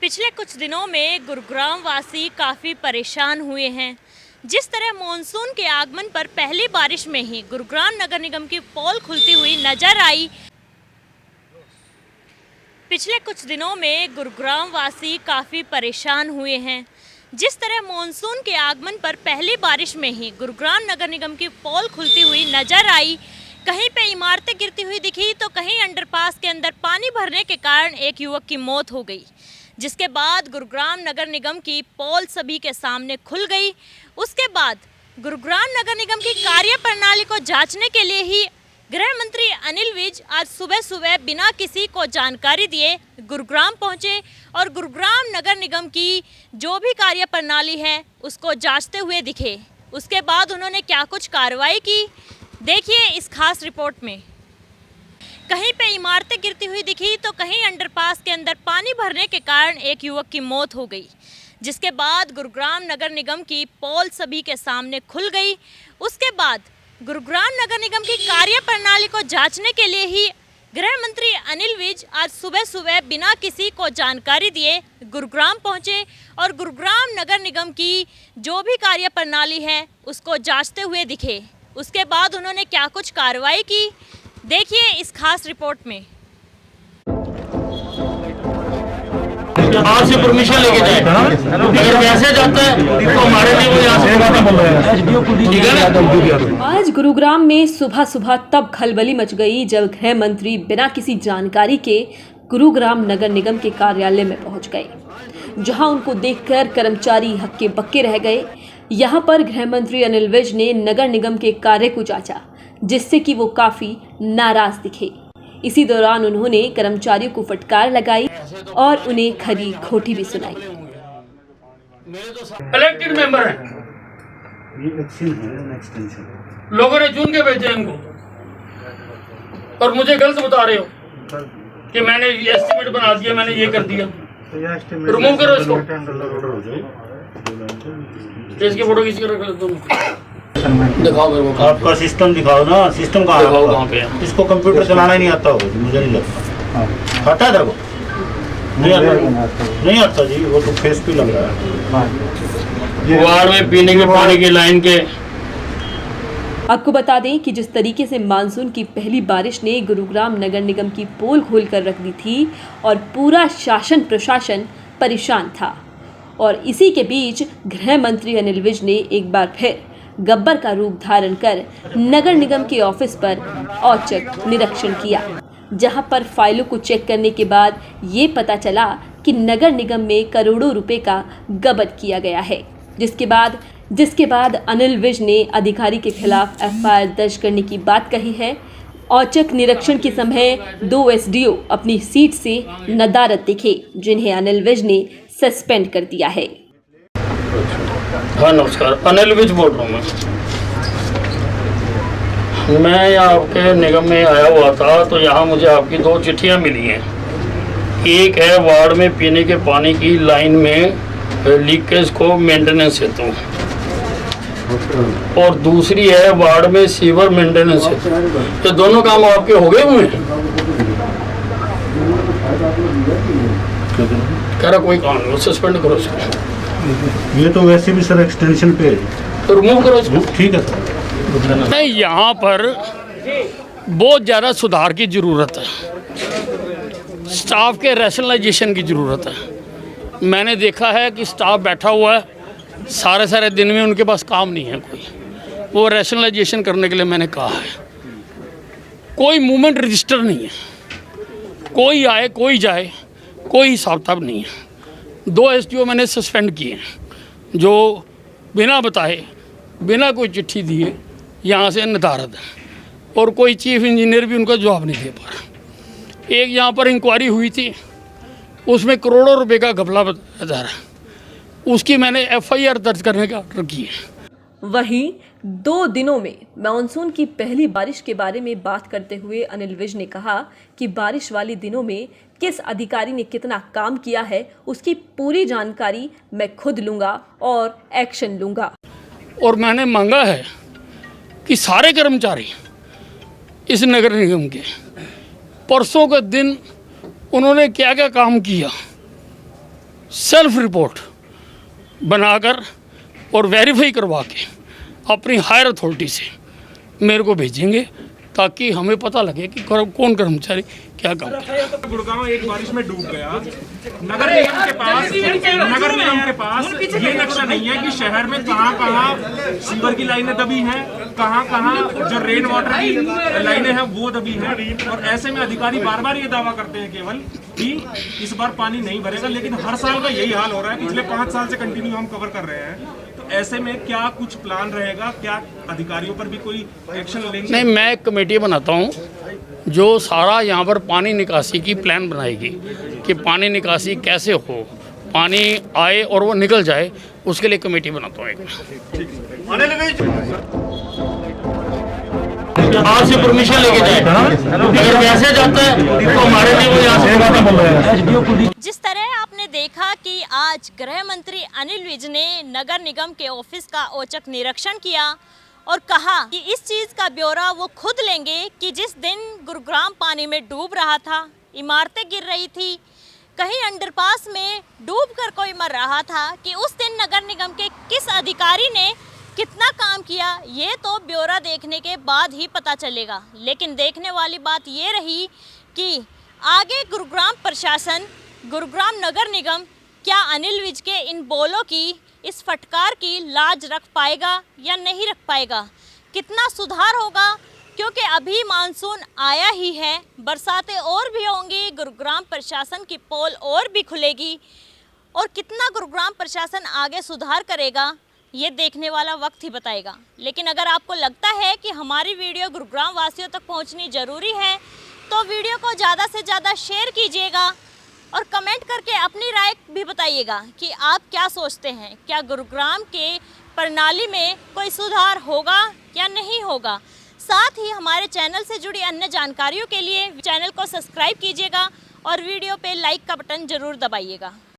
पिछले कुछ दिनों में गुरुग्राम वासी काफ़ी परेशान हुए हैं। जिस तरह मॉनसून के आगमन पर पहली बारिश में ही गुरुग्राम नगर निगम की पोल खुलती हुई नजर आई। पिछले कुछ दिनों में गुरुग्राम वासी काफ़ी परेशान हुए हैं। जिस तरह मॉनसून के आगमन पर पहली बारिश में ही गुरुग्राम नगर निगम की पोल खुलती हुई नजर आई। कहीं पे इमारतें गिरती हुई दिखी तो कहीं अंडरपास के अंदर पानी भरने के कारण एक युवक की मौत हो गई, जिसके बाद गुरुग्राम नगर निगम की पोल सभी के सामने खुल गई। उसके बाद गुरुग्राम नगर निगम की कार्य प्रणाली को जांचने के लिए ही गृह मंत्री अनिल विज आज सुबह सुबह बिना किसी को जानकारी दिए गुरुग्राम पहुंचे और गुरुग्राम नगर निगम की जो भी कार्य प्रणाली है उसको जांचते हुए दिखे। उसके बाद उन्होंने क्या कुछ कार्रवाई की, देखिए इस खास रिपोर्ट में। कहीं पे इमारतें गिरती हुई दिखी तो कहीं अंडरपास के अंदर पानी भरने के कारण एक युवक की मौत हो गई, जिसके बाद गुरुग्राम नगर निगम की पोल सभी के सामने खुल गई। उसके बाद गुरुग्राम नगर निगम की कार्य प्रणाली को जांचने के लिए ही गृह मंत्री अनिल विज आज सुबह सुबह बिना किसी को जानकारी दिए गुरुग्राम पहुंचे और गुरुग्राम नगर निगम की जो भी कार्य प्रणाली है उसको जांचते हुए दिखे। उसके बाद उन्होंने क्या कुछ कार्रवाई की, देखिए इस खास रिपोर्ट में। बाहर से परमिशन लेके जाए, अगर वैसे जाता है तो हमारे लिए वो यहाँ से। आज गुरुग्राम में सुबह सुबह तब खलबली मच गई जब गृह मंत्री बिना किसी जानकारी के गुरुग्राम नगर निगम के कार्यालय में पहुंच गए, जहां उनको देखकर कर्मचारी हक्के बक्के रह गए। यहां पर गृह मंत्री अनिल विज ने नगर निगम के कार्य को जांचा, जिससे कि वो काफी नाराज दिखे। इसी दौरान उन्होंने कर्मचारियों को फटकार लगाई और उन्हें खरी खोटी भी सुनाई। इलेक्टेड मेंबर हैं, लोगों ने चुन के भेजे इनको और मुझे गलत बता रहे हो कि मैंने एस्टिमेट बना दिया, मैंने ये कर दिया। रिमूव करो इसको, इसकी फोटो खींच कर रख लो दोनों। दिखाओ मेरे को आपका सिस्टम दिखाओ ना, सिस्टम कहाँ पे है? इसको कंप्यूटर चलाना ही नहीं आता होगा, मुझे नहीं लगता। हटा था वो नहीं आता जी, वो तो फेस पे लग रहा है। वार्ड में पीने के पानी की लाइन के। आपको बता दें कि जिस तरीके से मानसून की पहली बारिश ने गुरुग्राम नगर निगम की पोल खोल कर रख दी थी और पूरा शासन प्रशासन परेशान था, और इसी के बीच गृह मंत्री अनिल विज ने एक बार फिर गब्बर का रूप धारण कर नगर निगम के ऑफिस पर औचक निरीक्षण किया, जहां पर फाइलों को चेक करने के बाद ये पता चला कि नगर निगम में करोड़ों रुपए का गबन किया गया है। जिसके बाद अनिल विज ने अधिकारी के खिलाफ एफआईआर दर्ज करने की बात कही है। औचक निरीक्षण के समय 2 एसडीओ अपनी सीट से नदारद दिखे, जिन्हें अनिल विज ने सस्पेंड कर दिया है। हाँ नमस्कार, अनिल विज बोल रहा हूँ मैं यहाँ आपके निगम में आया हुआ था, तो यहाँ मुझे आपकी 2 चिट्ठियाँ मिली हैं। एक है वार्ड में पीने के पानी की लाइन में लीकेज को मेंटेनेंस हेतु, और दूसरी है वार्ड में सीवर मेंटेनेंस हेतु। ये दोनों काम आपके हो गए हुए हैं? कह रहा कोई काम नहीं, सस्पेंड करो इसको। ये तो वैसे भी सर एक्सटेंशन पे है, तो रिमूव करो इसको। ठीक है सर। नहीं, यहाँ पर बहुत ज़्यादा सुधार की ज़रूरत है, स्टाफ के रैशनलाइजेशन की ज़रूरत है। मैंने देखा है कि स्टाफ बैठा हुआ है सारे दिन में, उनके पास काम नहीं है कोई। वो रैशनलाइजेशन करने के लिए मैंने कहा है। कोई मूवमेंट रजिस्टर नहीं है, कोई आए कोई जाए, कोई हिसाब किताब नहीं है। 2 एसडीओ मैंने सस्पेंड किए हैं, जो बिना बताए बिना कोई चिट्ठी दिए यहाँ से नदारद है, और कोई चीफ इंजीनियर भी उनका जवाब नहीं दे पा रहा। एक यहाँ पर इंक्वायरी हुई थी, उसमें करोड़ों रुपए का घपला बताया जा रहा है, उसकी मैंने एफआईआर दर्ज करने का ऑर्डर किया है। वहीं 2 दिनों में मानसून की पहली बारिश के बारे में बात करते हुए अनिल विज ने कहा कि बारिश वाले दिनों में किस अधिकारी ने कितना काम किया है उसकी पूरी जानकारी मैं खुद लूंगा और एक्शन लूंगा। और मैंने मांगा है कि सारे कर्मचारी इस नगर निगम के परसों के दिन उन्होंने क्या क्या काम किया सेल्फ रिपोर्ट बनाकर और वेरीफाई करवा के अपनी हायर अथॉरिटी से मेरे को भेजेंगे, ताकि हमें पता लगे कि कौन कर्मचारी क्या काम कर रहा है। गुड़गांव एक बारिश में डूब गया। नगर निगम के पास ये नक्शा नहीं है कि शहर में कहाँ सीवर की लाइनें दबी हैं, कहाँ जो रेन वाटर की लाइनें हैं वो दबी हैं। और ऐसे में अधिकारी बार बार ये दावा करते हैं केवल कि इस बार पानी नहीं भरेगा, लेकिन हर साल का यही हाल हो रहा है। पिछले 5 साल से कंटिन्यू हम कवर कर रहे हैं। तो ऐसे में क्या कुछ प्लान रहेगा, क्या अधिकारियों पर भी कोई एक्शन लेंगे? नहीं, मैं एक कमेटी बनाता हूँ जो सारा यहाँ पर पानी निकासी की प्लान बनाएगी कि पानी निकासी कैसे हो, पानी आए और वो निकल जाए, उसके लिए कमेटी बनाता हूँ एक। आज से परमिशन लेके जाए, अगर वैसे जाता है तो हमारे लिए वो यहाँ से। जिस तरह आपने देखा कि आज गृह मंत्री अनिल विज ने नगर निगम के ऑफिस का औचक निरीक्षण किया और कहा कि इस चीज़ का ब्यौरा वो खुद लेंगे कि जिस दिन गुरुग्राम पानी में डूब रहा था, इमारतें गिर रही थी, कहीं अंडरपास में डूबकर कोई मर रहा था, कि उस दिन नगर निगम के किस अधिकारी ने कितना काम किया, ये तो ब्यौरा देखने के बाद ही पता चलेगा। लेकिन देखने वाली बात ये रही कि आगे गुरुग्राम प्रशासन, गुरुग्राम नगर निगम क्या अनिल विज के इन बोलों की, इस फटकार की लाज रख पाएगा या नहीं रख पाएगा, कितना सुधार होगा, क्योंकि अभी मानसून आया ही है, बरसातें और भी होंगी, गुरुग्राम प्रशासन की पोल और भी खुलेगी, और कितना गुरुग्राम प्रशासन आगे सुधार करेगा ये देखने वाला वक्त ही बताएगा। लेकिन अगर आपको लगता है कि हमारी वीडियो गुरुग्राम वासियों तक पहुंचनी ज़रूरी है तो वीडियो को ज़्यादा से ज़्यादा शेयर कीजिएगा और कमेंट करके अपनी राय भी बताइएगा कि आप क्या सोचते हैं, क्या गुरुग्राम के प्रणाली में कोई सुधार होगा या नहीं होगा। साथ ही हमारे चैनल से जुड़ी अन्य जानकारियों के लिए चैनल को सब्सक्राइब कीजिएगा और वीडियो पे लाइक का बटन ज़रूर दबाइएगा।